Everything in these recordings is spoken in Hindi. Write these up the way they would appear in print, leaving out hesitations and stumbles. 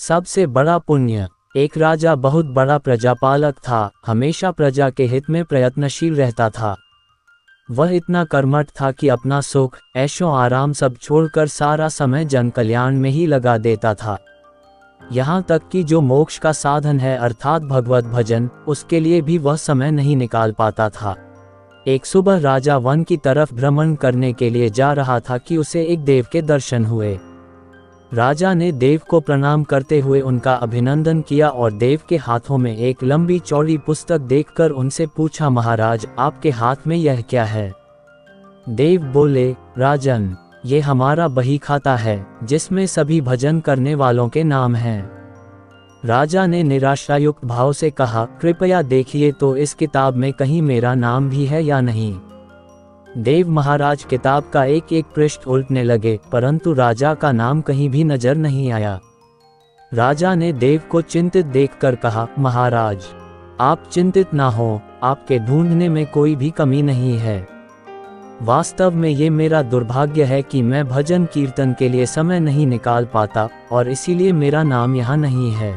सबसे बड़ा पुण्य। एक राजा बहुत बड़ा प्रजापालक था, हमेशा प्रजा के हित में प्रयत्नशील रहता था। वह इतना कर्मठ था कि अपना सुख, ऐशो आराम सब छोड़कर सारा समय जन कल्याण में ही लगा देता था। यहाँ तक कि जो मोक्ष का साधन है अर्थात भगवत भजन, उसके लिए भी वह समय नहीं निकाल पाता था। एक सुबह राजा वन की तरफ भ्रमण करने के लिए जा रहा था कि उसे एक देव के दर्शन हुए। राजा ने देव को प्रणाम करते हुए उनका अभिनंदन किया और देव के हाथों में एक लंबी चौड़ी पुस्तक देखकर उनसे पूछा, महाराज आपके हाथ में यह क्या है? देव बोले, राजन ये हमारा बही खाता है जिसमें सभी भजन करने वालों के नाम हैं। राजा ने निराशायुक्त भाव से कहा, कृपया देखिए तो इस किताब में कहीं मेरा नाम भी है या नहीं। देव महाराज किताब का एक एक पृष्ठ उल्टने लगे, परंतु राजा का नाम कहीं भी नजर नहीं आया। राजा ने देव को चिंतित देखकर कहा, महाराज आप चिंतित ना हो, आपके ढूंढने में कोई भी कमी नहीं है। वास्तव में ये मेरा दुर्भाग्य है कि मैं भजन कीर्तन के लिए समय नहीं निकाल पाता और इसीलिए मेरा नाम यहाँ नहीं है।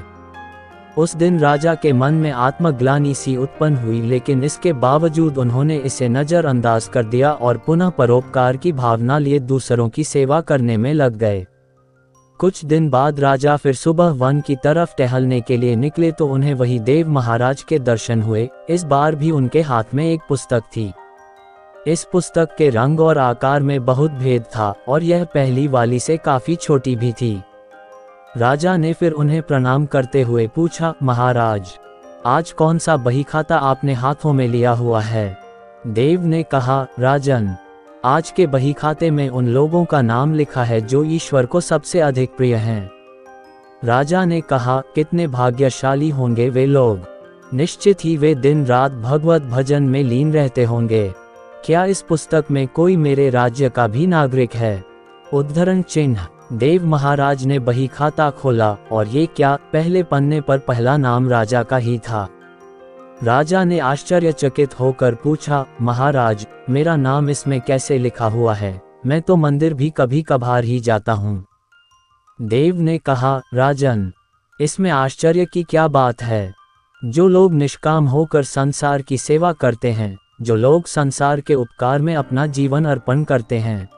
उस दिन राजा के मन में आत्मग्लानि सी उत्पन्न हुई, लेकिन इसके बावजूद उन्होंने इसे नज़रअंदाज कर दिया और पुनः परोपकार की भावना लिए दूसरों की सेवा करने में लग गए। कुछ दिन बाद राजा फिर सुबह वन की तरफ टहलने के लिए निकले तो उन्हें वही देव महाराज के दर्शन हुए। इस बार भी उनके हाथ में एक पुस्तक थी। इस पुस्तक के रंग और आकार में बहुत भेद था और यह पहली वाली से काफी छोटी भी थी। राजा ने फिर उन्हें प्रणाम करते हुए पूछा, महाराज आज कौन सा बही खाता आपने हाथों में लिया हुआ है? देव ने कहा, राजन आज के बही खाते में उन लोगों का नाम लिखा है जो ईश्वर को सबसे अधिक प्रिय हैं। राजा ने कहा, कितने भाग्यशाली होंगे वे लोग, निश्चित ही वे दिन रात भगवत भजन में लीन रहते होंगे। क्या इस पुस्तक में कोई मेरे राज्य का भी नागरिक है? उद्धरण चिन्ह। देव महाराज ने बही खाता खोला और ये क्या, पहले पन्ने पर पहला नाम राजा का ही था। राजा ने आश्चर्यचकित होकर पूछा, महाराज मेरा नाम इसमें कैसे लिखा हुआ है? मैं तो मंदिर भी कभी कभार ही जाता हूँ। देव ने कहा, राजन इसमें आश्चर्य की क्या बात है? जो लोग निष्काम होकर संसार की सेवा करते हैं, जो लोग संसार के उपकार में अपना जीवन अर्पण करते हैं,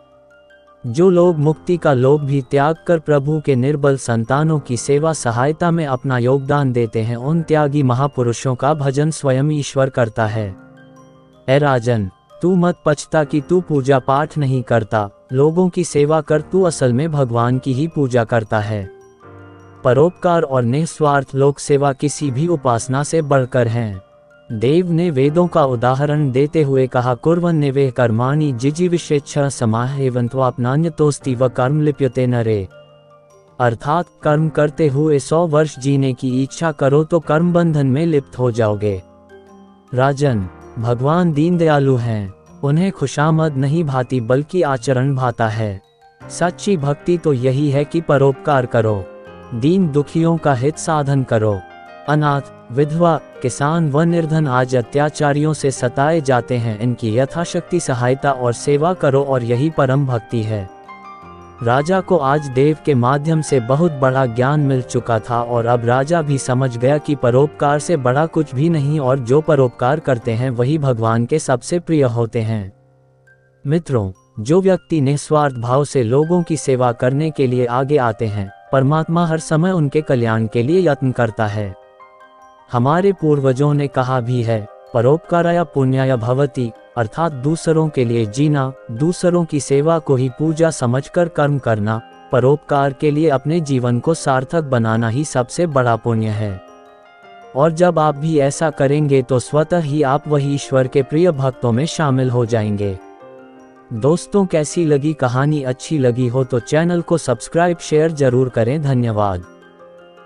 जो लोग मुक्ति का लोभ भी त्याग कर प्रभु के निर्बल संतानों की सेवा सहायता में अपना योगदान देते हैं, उन त्यागी महापुरुषों का भजन स्वयं ईश्वर करता है। ए राजन तू मत पछता कि तू पूजा पाठ नहीं करता, लोगों की सेवा कर, तू असल में भगवान की ही पूजा करता है। परोपकार और निस्वार्थ लोक सेवा किसी भी उपासना से बढ़कर हैं। देव ने वेदों का उदाहरण देते हुए कहा, कुर्वन्नेवे कर्माणि जिजीविषेच्छा समाह एवंत्वापनान्यतोस्ति व कर्म लिप्यते नरे। अर्थात कर्म करते हुए 100 वर्ष जीने की इच्छा करो तो कर्म बंधन में लिप्त हो जाओगे। राजन भगवान दीन दयालु हैं, उन्हें खुशामद नहीं भाती बल्कि आचरण भाता है। सच्ची भक्ति तो यही है कि परोपकार करो, दीन दुखियों का हित साधन करो। अनाथ, विधवा, किसान व निर्धन आज अत्याचारियों से सताए जाते हैं, इनकी यथाशक्ति सहायता और सेवा करो और यही परम भक्ति है। राजा को आज देव के माध्यम से बहुत बड़ा ज्ञान मिल चुका था और अब राजा भी समझ गया कि परोपकार से बड़ा कुछ भी नहीं और जो परोपकार करते हैं वही भगवान के सबसे प्रिय होते हैं। मित्रों, जो व्यक्ति निस्वार्थ भाव से लोगों की सेवा करने के लिए आगे आते हैं, परमात्मा हर समय उनके कल्याण के लिए यत्न करता है। हमारे पूर्वजों ने कहा भी है, परोपकाराय पुण्याय भवति, अर्थात दूसरों के लिए जीना, दूसरों की सेवा को ही पूजा समझकर कर्म करना, परोपकार के लिए अपने जीवन को सार्थक बनाना ही सबसे बड़ा पुण्य है। और जब आप भी ऐसा करेंगे तो स्वतः ही आप वही ईश्वर के प्रिय भक्तों में शामिल हो जाएंगे। दोस्तों, कैसी लगी कहानी? अच्छी लगी हो तो चैनल को सब्सक्राइब शेयर जरूर करें। धन्यवाद।